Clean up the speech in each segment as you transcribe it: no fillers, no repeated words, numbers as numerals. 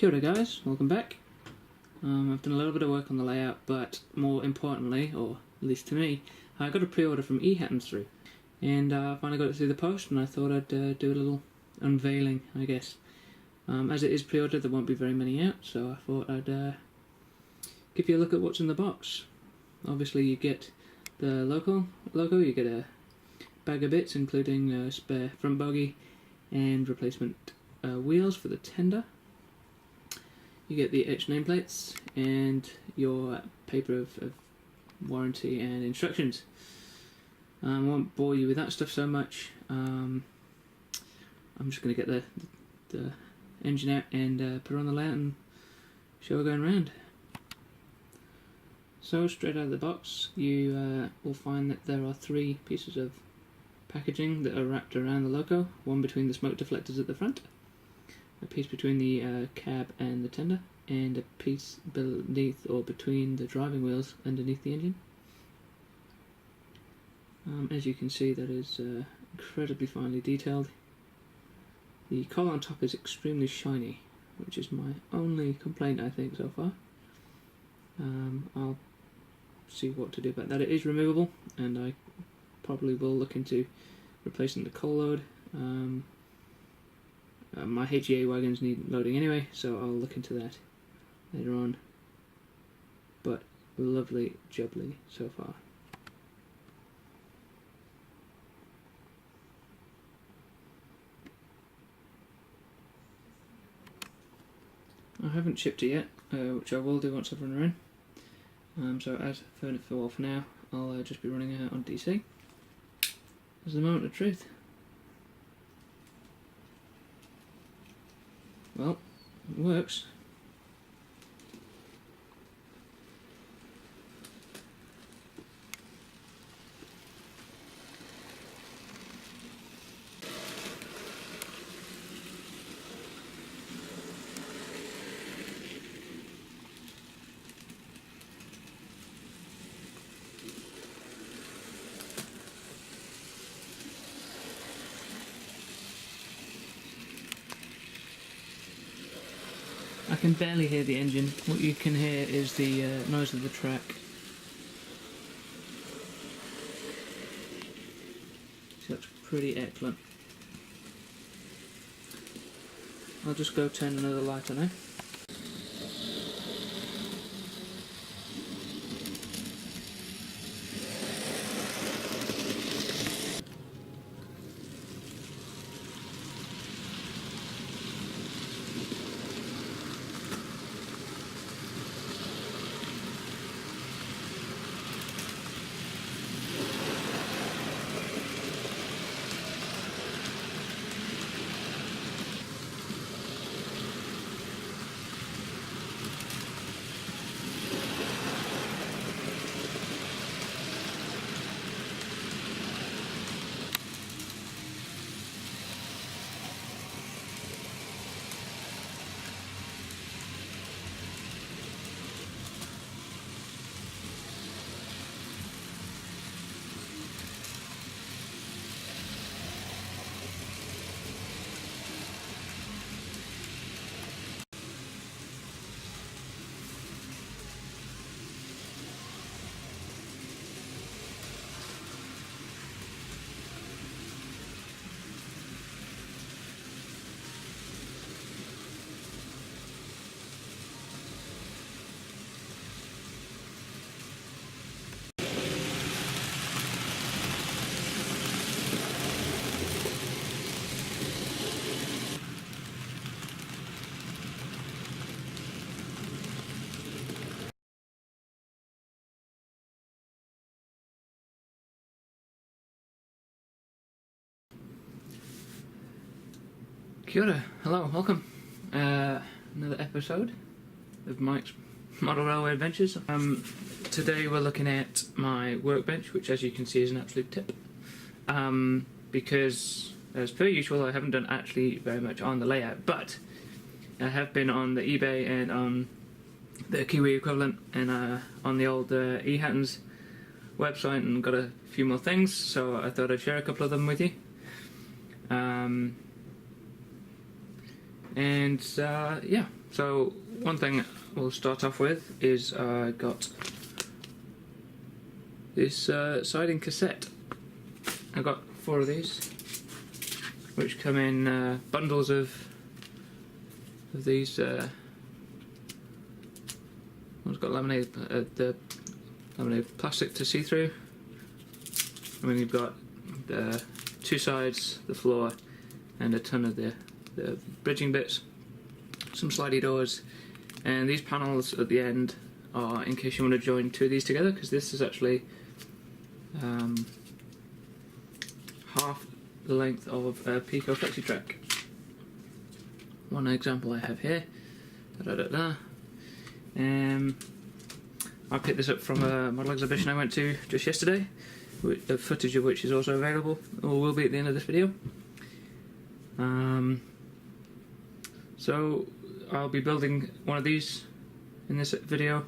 Kia ora guys, welcome back. I've done a little bit of work on the layout, but more importantly, or at least to me, I got a pre-order from Henderson through, and I finally got it through the post, and I thought I'd do a little unveiling, I guess. As it is pre-ordered, there won't be very many out, so I thought I'd give you a look at what's in the box. Obviously you get the logo, you get a bag of bits including a spare front bogie and replacement wheels for the tender. You get the etched nameplates and your paper of warranty and instructions. I won't bore you with that stuff so much. I'm just going to get the engine out and put it on the layout and show it going around. So straight out of the box you will find that there are 3 pieces of packaging that are wrapped around the logo, one between the smoke deflectors at the front, a piece between the cab and the tender, and a piece beneath or between the driving wheels underneath the engine. As you can see, that is incredibly finely detailed. The collar on top is extremely shiny, which is my only complaint I think so far. I'll see what to do about that. It is removable, and I probably will look into replacing the coal load. My HEA wagons need loading anyway, so I'll look into that later on. But lovely jubbly so far. I haven't shipped it yet, which I will do once I've run around. So as for now, I'll just be running it on DC. There's the moment of truth. Well, it works. I can barely hear the engine. What you can hear is the noise of the track. So that's pretty excellent. I'll just go turn another light on now. Kia ora, hello, welcome. Another episode of Mike's Model Railway Adventures. Today we're looking at my workbench, which as you can see is an absolute tip. Because, as per usual, I haven't done actually very much on the layout, but I have been on the eBay and on the Kiwi equivalent and on the old Henderson's website and got a few more things, so I thought I'd share a couple of them with you. And yeah, so one thing we'll start off with is I got this siding cassette. I got 4 of these, which come in bundles of these. One's got laminated, the laminated plastic to see through. I mean, you've got the 2 sides, the floor, and a ton of the bridging bits, some slidey doors, and these panels at the end are in case you want to join 2 of these together, because this is actually half the length of a Pico FlexiTrack. One example I have here. I picked this up from a model exhibition I went to just yesterday, the footage of which is also available, or will be at the end of this video. So I'll be building one of these in this video,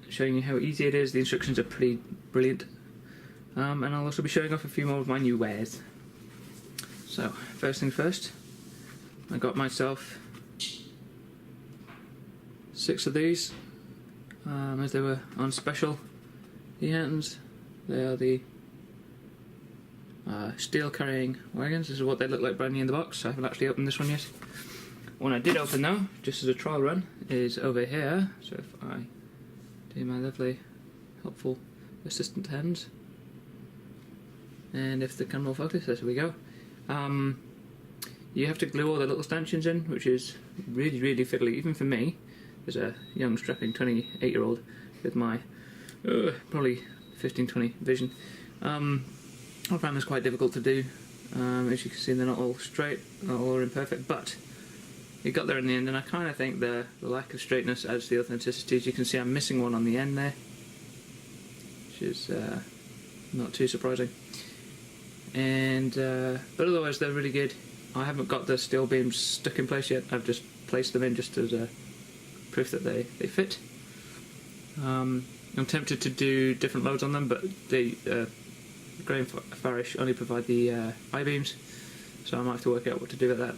showing you how easy it is. The instructions are pretty brilliant, and I'll also be showing off a few more of my new wares. So first things first, I got myself 6 of these, as they were on special e-hands. They are the steel carrying wagons. This is what they look like brand new in the box. I haven't actually opened this one yet. One I did open though, just as a trial run, is over here. So if I do my lovely helpful assistant hands, and if the camera will focus, there we go. You have to glue all the little stanchions in, which is really, really fiddly, even for me, as a young, strapping 28-year-old with my probably 15-20 vision. I found this quite difficult to do. As you can see, they're not all straight, not all imperfect, but it got there in the end, and I kind of think the lack of straightness adds to the authenticity. As you can see, I'm missing one on the end there, which is not too surprising. And but otherwise they're really good. I haven't got the steel beams stuck in place yet. I've just placed them in just as a proof that they fit. I'm tempted to do different loads on them, but the Graham Farish only provide the I-beams, so I might have to work out what to do with that.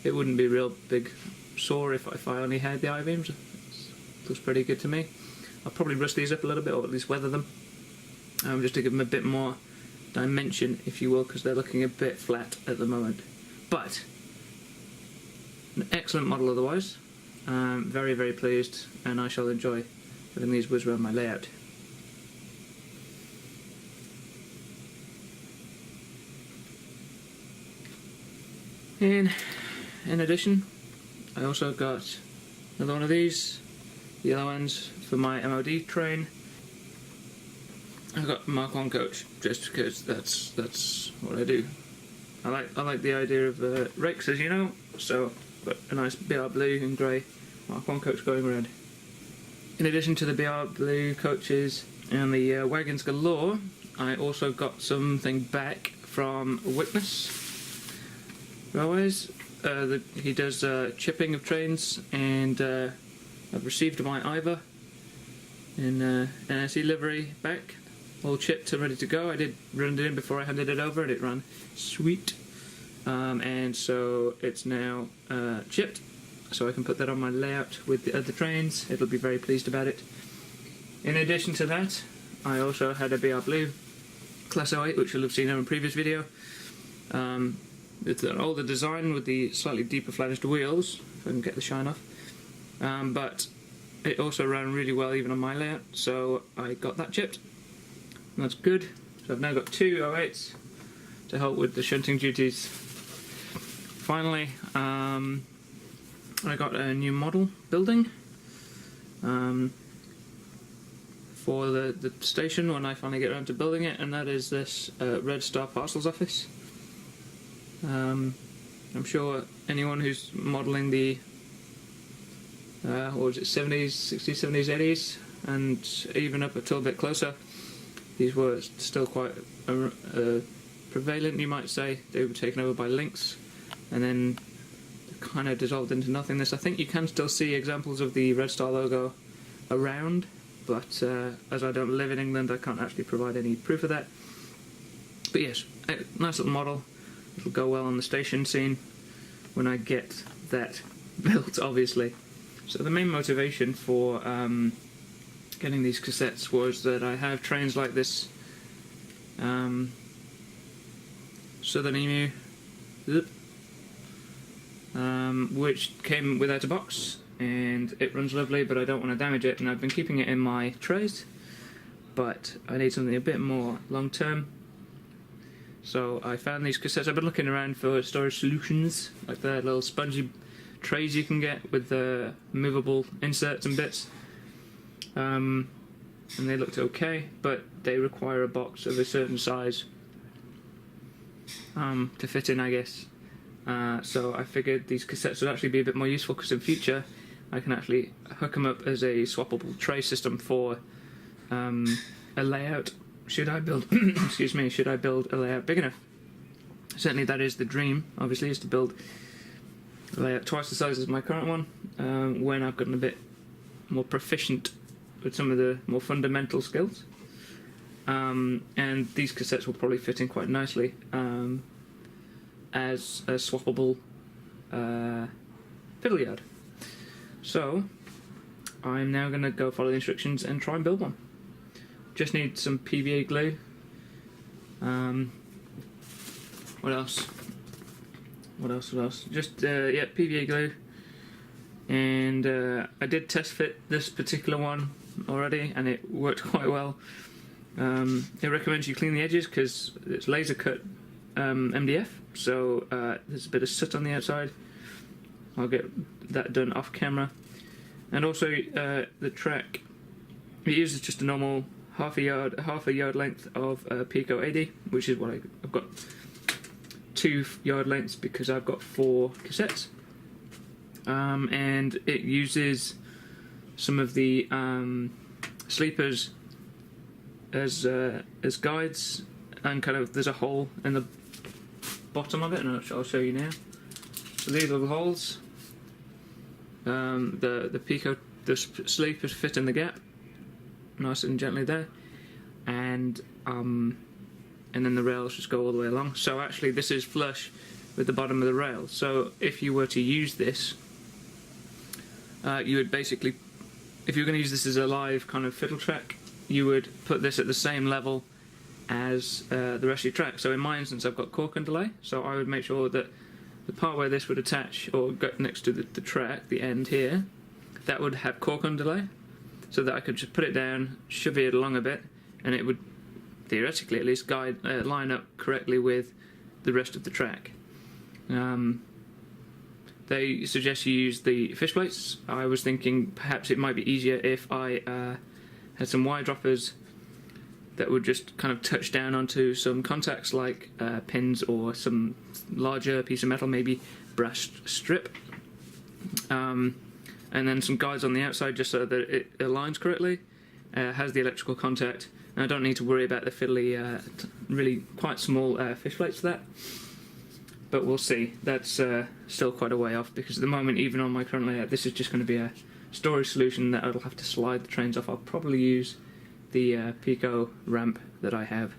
It wouldn't be a real big sore if I only had the I-beams. It looks pretty good to me. I'll probably rust these up a little bit, or at least weather them, just to give them a bit more dimension, if you will, because they're looking a bit flat at the moment. But an excellent model otherwise. Very, very pleased, and I shall enjoy having these whiz around my layout. And in addition, I also got another one of these, the yellow ends for my MOD train. I got Mark 1 coach just because that's what I do. I like the idea of rakes, as you know, so got a nice BR blue and grey Mark 1 coach going around. In addition to the BR blue coaches and the wagons galore, I also got something back from Witness Railways. He does chipping of trains, and I've received my Iva in NSE livery back, all chipped and ready to go. I did run it in before I handed it over, and it ran sweet. And so it's now chipped, so I can put that on my layout with the other trains. It'll be very pleased about it. In addition to that, I also had a BR Blue Class 08, which you'll have seen in a previous video. It's an older design with the slightly deeper flattished wheels, if I can get the shine off. But it also ran really well even on my layout, so I got that chipped. And that's good. So I've now got 2 08s to help with the shunting duties. Finally, I got a new model building for the station when I finally get around to building it, and that is this Red Star Parcels office. I'm sure anyone who's modelling the what was it, 70s, 60s, 70s, 80s, and even up a little bit closer, these were still quite prevalent, you might say. They were taken over by links and then kind of dissolved into nothingness. I think you can still see examples of the Red Star logo around, but as I don't live in England, I can't actually provide any proof of that. But yes, a nice little model. It'll go well on the station scene when I get that built, obviously. So the main motivation for getting these cassettes was that I have trains like this Southern Emu, which came without a box, and it runs lovely, but I don't want to damage it, and I've been keeping it in my trays, but I need something a bit more long term. So I found these cassettes. I've been looking around for storage solutions, like the little spongy trays you can get with the movable inserts and bits, and they looked okay, but they require a box of a certain size to fit in, I guess. So I figured these cassettes would actually be a bit more useful, because in future I can actually hook them up as a swappable tray system for a layout. Should I build excuse me, should I build a layout big enough? Certainly that is the dream, obviously, is to build a layout twice the size as my current one, when I've gotten a bit more proficient with some of the more fundamental skills. And these cassettes will probably fit in quite nicely as a swappable fiddle yard. So I'm now going to go follow the instructions and try and build one. Just need some PVA glue. What else? Just yeah, PVA glue. And I did test fit this particular one already, and it worked quite well. It recommends you clean the edges because it's laser cut MDF, so there's a bit of soot on the outside. I'll get that done off camera. And also the track, it uses just a normal half a yard length of Pico 80, which is what I've got 2 yard lengths because I've got 4 cassettes. And it uses some of the sleepers as guides, and kind of there's a hole in the bottom of it, and I'll show you now. So these are the holes. The Pico, the sleepers fit in the gap, nice and gently there, and then the rails just go all the way along. So actually this is flush with the bottom of the rail. So if you were to use this, you would basically, if you were going to use this as a live kind of fiddle track, you would put this at the same level as the rest of your track. So in my instance I've got cork and delay, so I would make sure that the part where this would attach or go next to the track, the end here, that would have cork and delay, so that I could just put it down, shove it along a bit, and it would theoretically at least line up correctly with the rest of the track. They suggest you use the fish plates. I was thinking perhaps it might be easier if I had some wire droppers that would just kind of touch down onto some contacts like pins or some larger piece of metal, maybe brass strip, and then some guides on the outside just so that it aligns correctly, has the electrical contact, and I don't need to worry about the fiddly, really quite small fish plates for that. But we'll see. That's still quite a way off, because at the moment, even on my current layout, this is just going to be a storage solution that I'll have to slide the trains off. I'll probably use the Pico ramp that I have.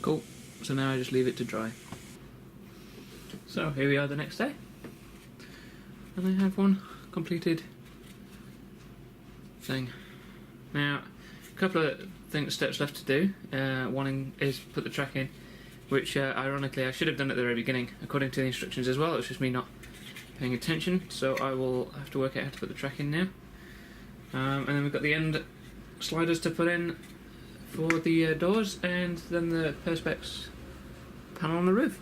Cool, so now I just leave it to dry. So here we are the next day, and I have one completed thing. Now, a couple of steps left to do. One is put the track in, which ironically I should have done at the very beginning, according to the instructions as well. It was just me not paying attention, so I will have to work out how to put the track in now. And then we've got the end sliders to put in for the doors, and then the perspex panel on the roof.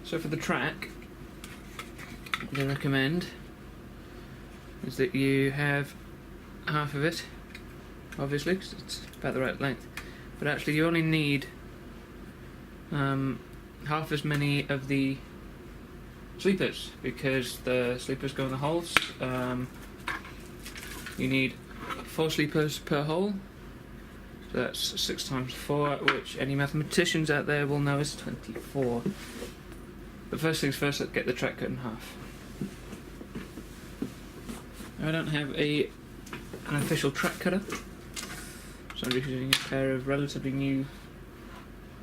So for the track, what I recommend is that you have half of it, obviously, because it's about the right length, but actually you only need half as many of the sleepers, because the sleepers go in the holes. You need 4 sleepers per hole, so that's 6 times 4, which any mathematicians out there will know is 24. But first things first, let's get the track cut in half. I don't have an official track cutter, so I'm just using a pair of relatively new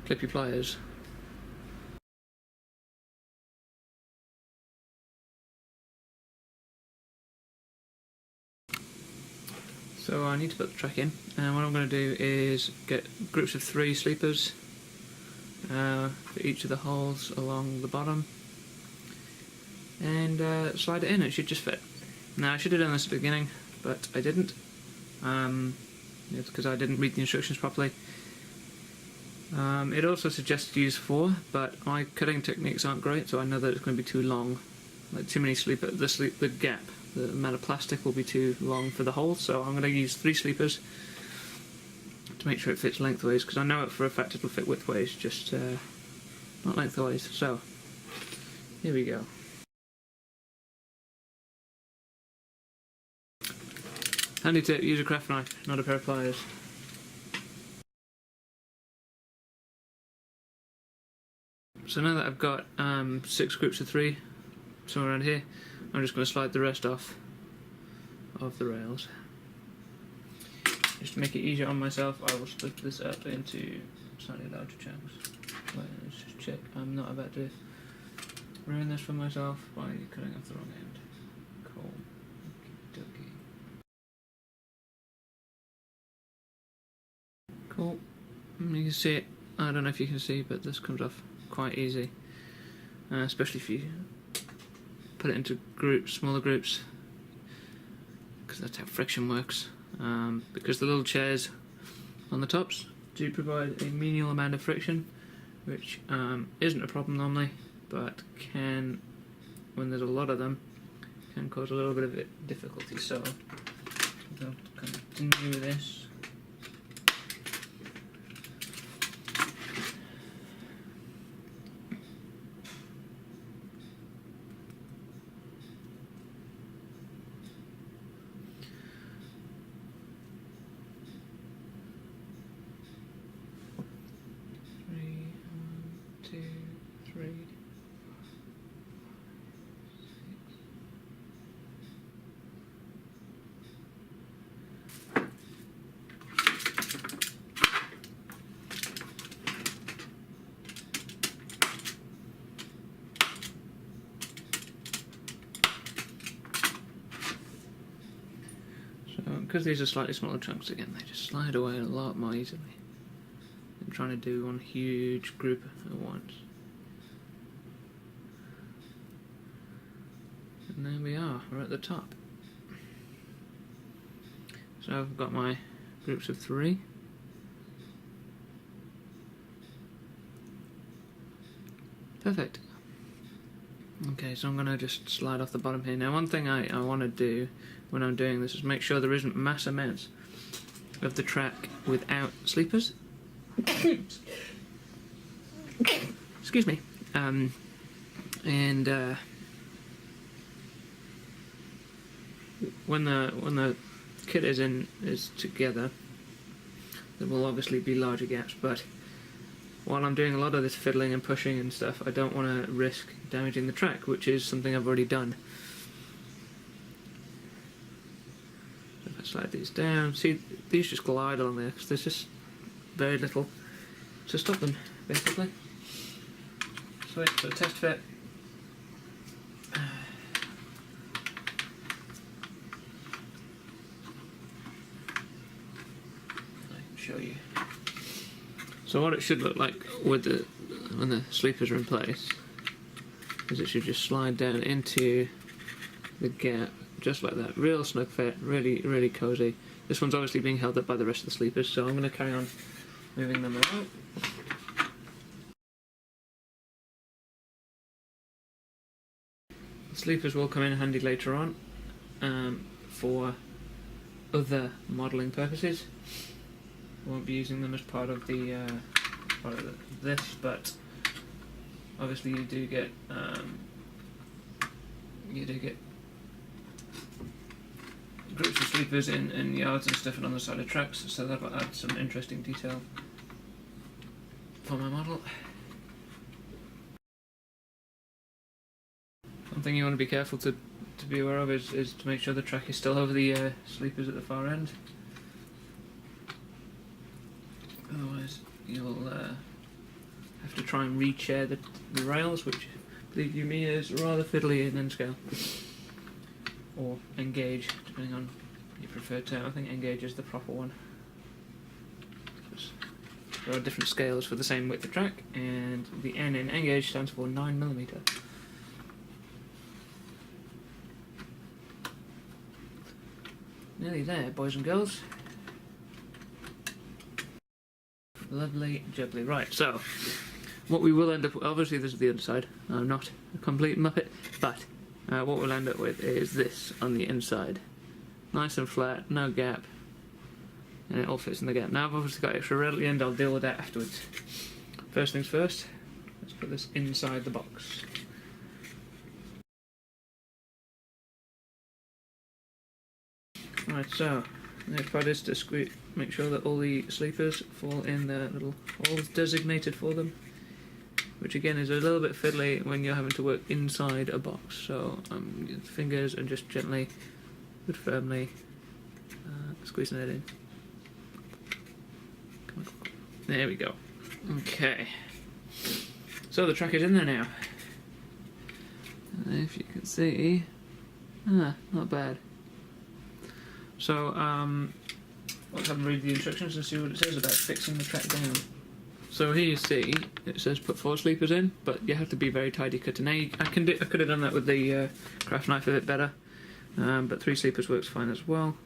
clippy pliers. So I need to put the track in, and what I'm going to do is get groups of 3 sleepers for each of the holes along the bottom, and slide it in. It should just fit. Now I should have done this at the beginning, but I didn't. It's because I didn't read the instructions properly. It also suggests to use 4, but my cutting techniques aren't great, so I know that it's going to be too long. Like too many sleepers, the gap, the amount of plastic will be too long for the hole, so I'm going to use 3 sleepers to make sure it fits lengthways, because I know it for a fact it'll fit widthways, just not lengthways. So here we go. Handy tip: use a craft knife, not a pair of pliers. So now that I've got 6 groups of 3 somewhere around here, I'm just going to slide the rest off of the rails. Just to make it easier on myself, I will split this up into slightly larger chunks. Wait, let's just check I'm not about to ruin this for myself by cutting off the wrong end. Cool. Okey-dokey. Cool. You can see it. I don't know if you can see, but this comes off quite easy, especially if you put it into groups, smaller groups, because that's how friction works. Because the little chairs on the tops do provide a menial amount of friction, which isn't a problem normally, but can, when there's a lot of them, can cause a little bit of difficulty. So I'll continue with this. Because these are slightly smaller chunks, again, they just slide away a lot more easily than trying to do one huge group at once. And there we are, we're at the top. So I've got my groups of 3. Perfect. Okay, so I'm going to just slide off the bottom here. Now, one thing I want to do when I'm doing this is make sure there isn't mass amounts of the track without sleepers. Excuse me. And when the kit is together, there will obviously be larger gaps, but while I'm doing a lot of this fiddling and pushing and stuff, I don't want to risk damaging the track, which is something I've already done. So if I slide these down. See, these just glide along there because there's just very little to stop them, basically. So test fit. I can show you. So what it should look like with when the sleepers are in place is it should just slide down into the gap just like that. Real snug fit, really, really cozy. This one's obviously being held up by the rest of the sleepers, so I'm going to carry on moving them around. The sleepers will come in handy later on for other modelling purposes. I won't be using them as part of this, but obviously you do get groups of sleepers in yards and stuff and on the side of tracks, so that will add some interesting detail for my model. One thing you want to be careful to be aware of is to make sure the track is still over the sleepers at the far end. Otherwise you'll have to try and re-chair the rails, which, believe you me, is rather fiddly in N-scale. Or engage, depending on your preferred term. I think engage is the proper one. There are different scales for the same width of track, and the N in engage stands for 9mm. Nearly there, boys and girls. Lovely jubbly. Right, so what we will end up with, obviously this is the underside. I'm not a complete muppet, but what we'll end up with is this on the inside. Nice and flat, no gap, and it all fits in the gap. Now I've obviously got extra rail at the end, I'll deal with that afterwards. First things first, let's put this inside the box. Right, so the next part is to make sure that all the sleepers fall in the little holes designated for them, which again is a little bit fiddly when you're having to work inside a box. So I'm fingers and just gently but firmly squeezing it in. Come on. There we go. Okay, so the track is in there now. And if you can see, not bad. So let's have a read the instructions and see what it says about fixing the track down. So here you see it says put 4 sleepers in, but you have to be very tidy cutting. Now I could have done that with the craft knife a bit better, but 3 sleepers works fine as well.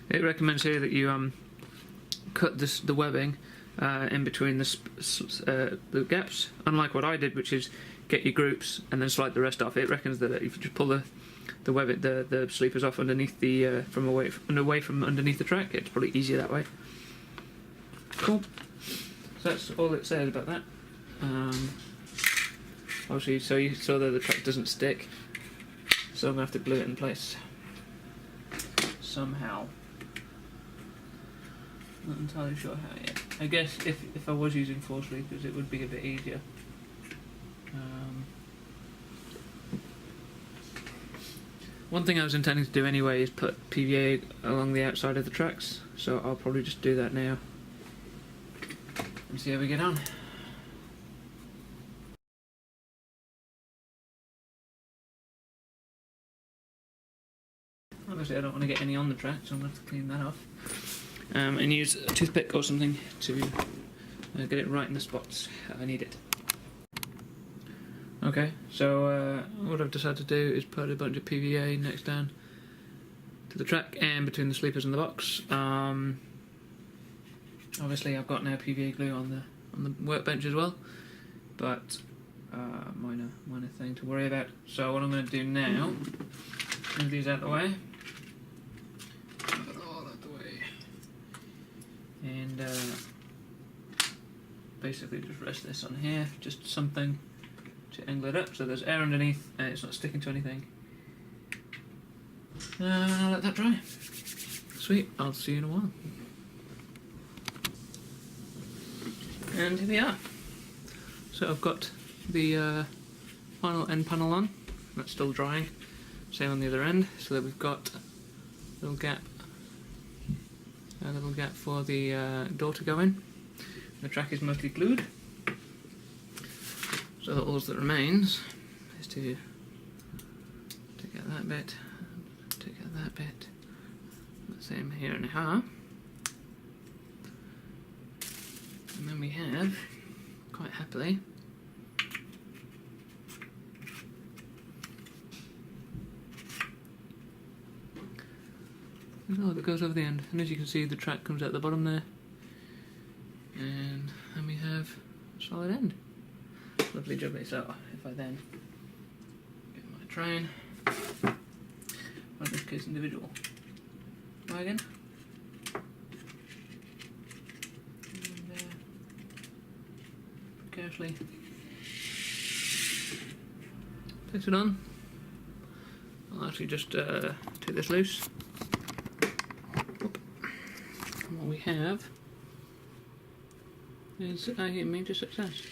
It recommends here that you cut the webbing in between the gaps, unlike what I did, which is get your groups and then slide the rest off. It reckons that if you just pull the sleepers off underneath the away from underneath the track, it's probably easier that way. Cool. So that's all it says about that. Obviously, so you saw that the track doesn't stick, so I'm gonna have to glue it in place somehow. Not entirely sure how yet. I guess if I was using 4 sleepers, it would be a bit easier. One thing I was intending to do anyway is put PVA along the outside of the tracks, so I'll probably just do that now and see how we get on. Obviously I don't want to get any on the track, so I'm going to have to clean that off and use a toothpick or something to get it right in the spots I need it. Okay, so what I've decided to do is put a bunch of PVA next down to the track and between the sleepers and the box. Obviously I've got now PVA glue on the workbench as well, but minor thing to worry about. So what I'm going to do now, move these out of the way, move it all out of the way, and basically just rest this on here, just something to angle it up so there's air underneath and it's not sticking to anything. I'll let that dry. Sweet, I'll see you in a while. And here we are. So I've got the final end panel on, that's still drying. Same on the other end, so that we've got a little gap a little gap for the door to go in. The track is mostly glued, so all that remains is to take out that bit, take out that bit, the same here and here, and then we have, quite happily, oh, that goes over the end, and as you can see the track comes out the bottom there, and then we have a solid end. Lovely jubbly. So if I then get my train, or in this case individual wagon, and carefully place it on, I'll actually just take this loose. And what we have is a major success.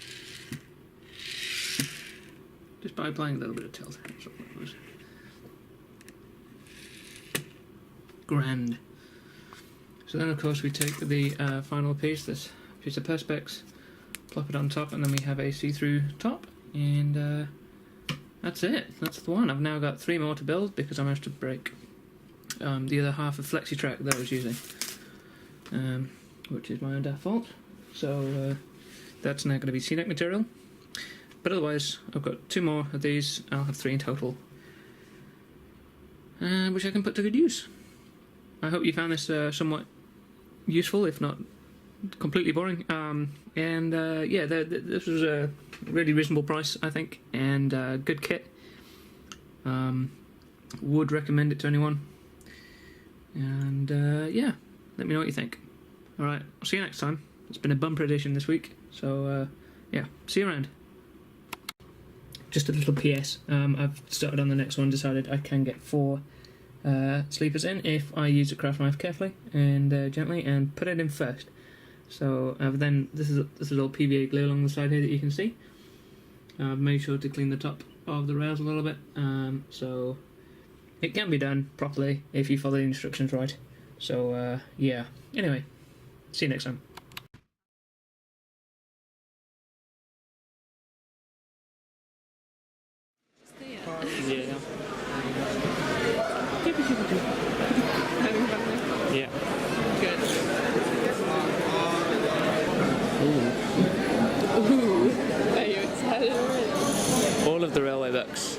Just by applying a little bit of tilt. That's all that was. Grand. So then of course we take the final piece, this piece of Perspex, plop it on top, and then we have a see-through top, and that's it. That's the one. I've now got 3 more to build because I managed to break the other half of FlexiTrack that I was using, which is my own daft fault. So that's now going to be C-neck material. But otherwise, I've got 2 more of these. I'll have 3 in total, which I can put to good use. I hope you found this somewhat useful, if not completely boring. Yeah, this was a really reasonable price, I think, and good kit. Would recommend it to anyone. And yeah, let me know what you think. Alright, I'll see you next time. It's been a bumper edition this week, so yeah, see you around. Just a little PS, I've started on the next one, decided I can get 4 sleepers in if I use the craft knife carefully and gently and put it in first. So then this is all PVA glue along the side here that you can see. I've made sure to clean the top of the rails a little bit, so it can be done properly if you follow the instructions right. So yeah, anyway, see you next time. Yeah. Yeah. Good. Ooh. Are you excited already? All of the railway books.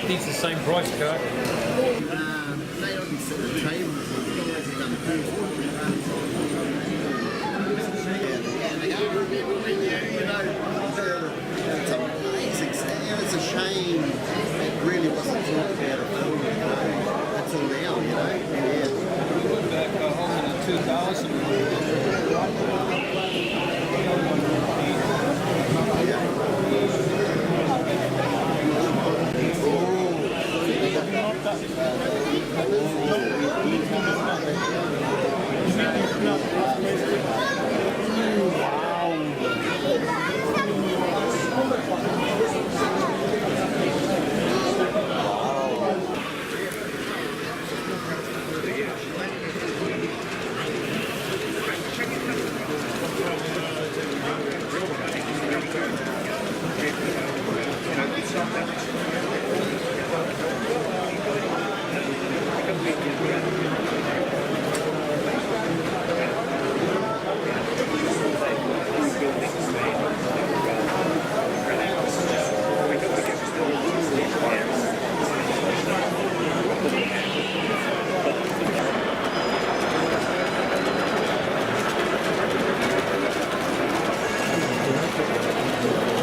It's the same price card. They already set the table. It's a shame it really wasn't talked about a film, you know. It's all now, you know. Yeah. Back home in 2000.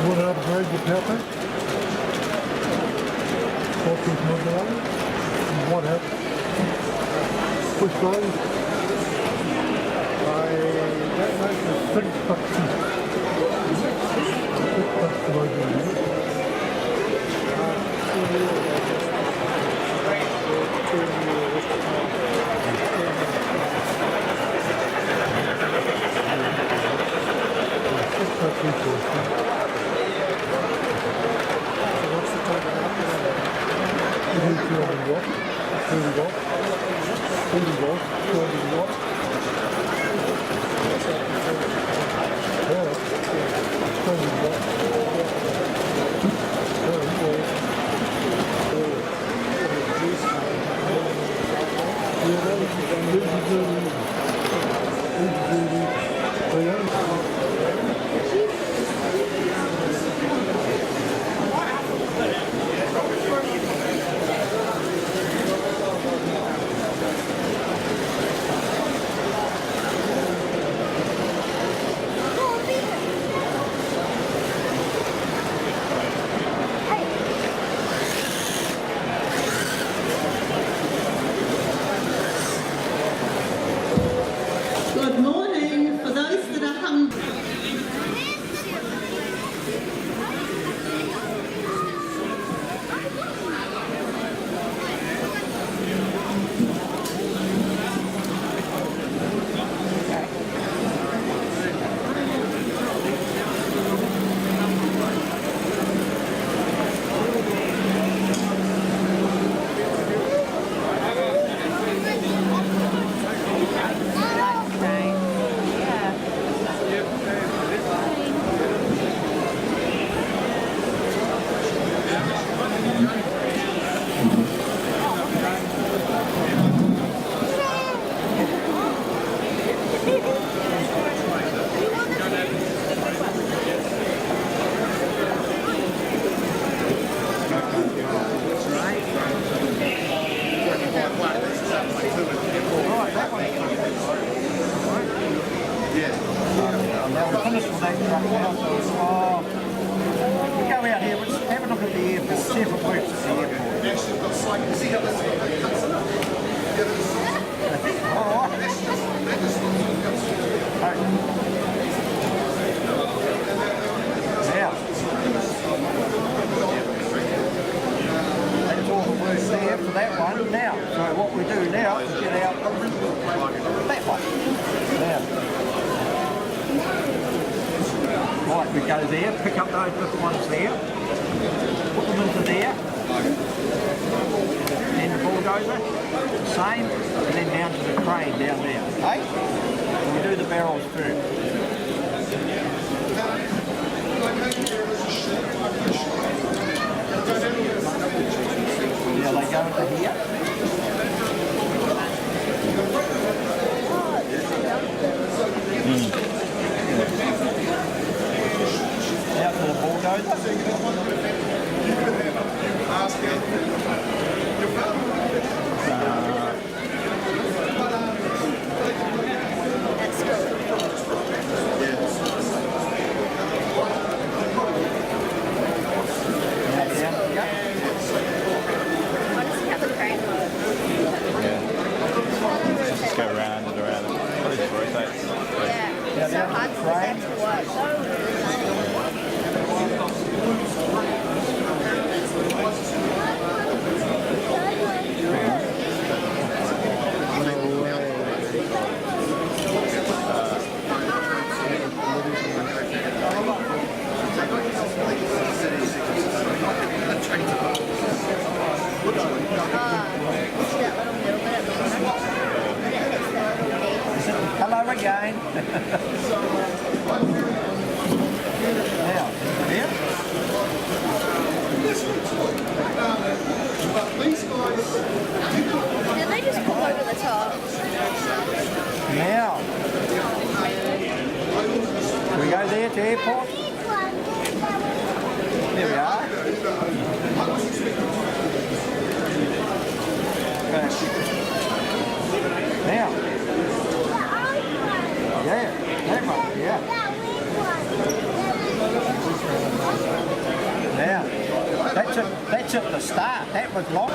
Want to upgrade your pepper? Focus ModelX. What happened? Which one? I don't know the $6. $6 to ModelX. Good morning. For those that are hungry. We go out here, let's have a look at the airport, see if it works at the airport. That's all the work there for that one. Now, so what we do now is get out that one. Now. Right, we go there, pick up those little ones there, put them into there, then the bulldozer, same, and then down to the crane down there. Hey? And we do the barrels first. Yeah, they go into here. Out to the bulldozer. Hello again. Now, here. Did they just come over the top? Now. Can we go there to airport? There we are. Now. Yeah, that one, yeah. Now, that's at the start. That was long.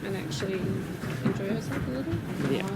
And actually enjoy herself a little. Yeah.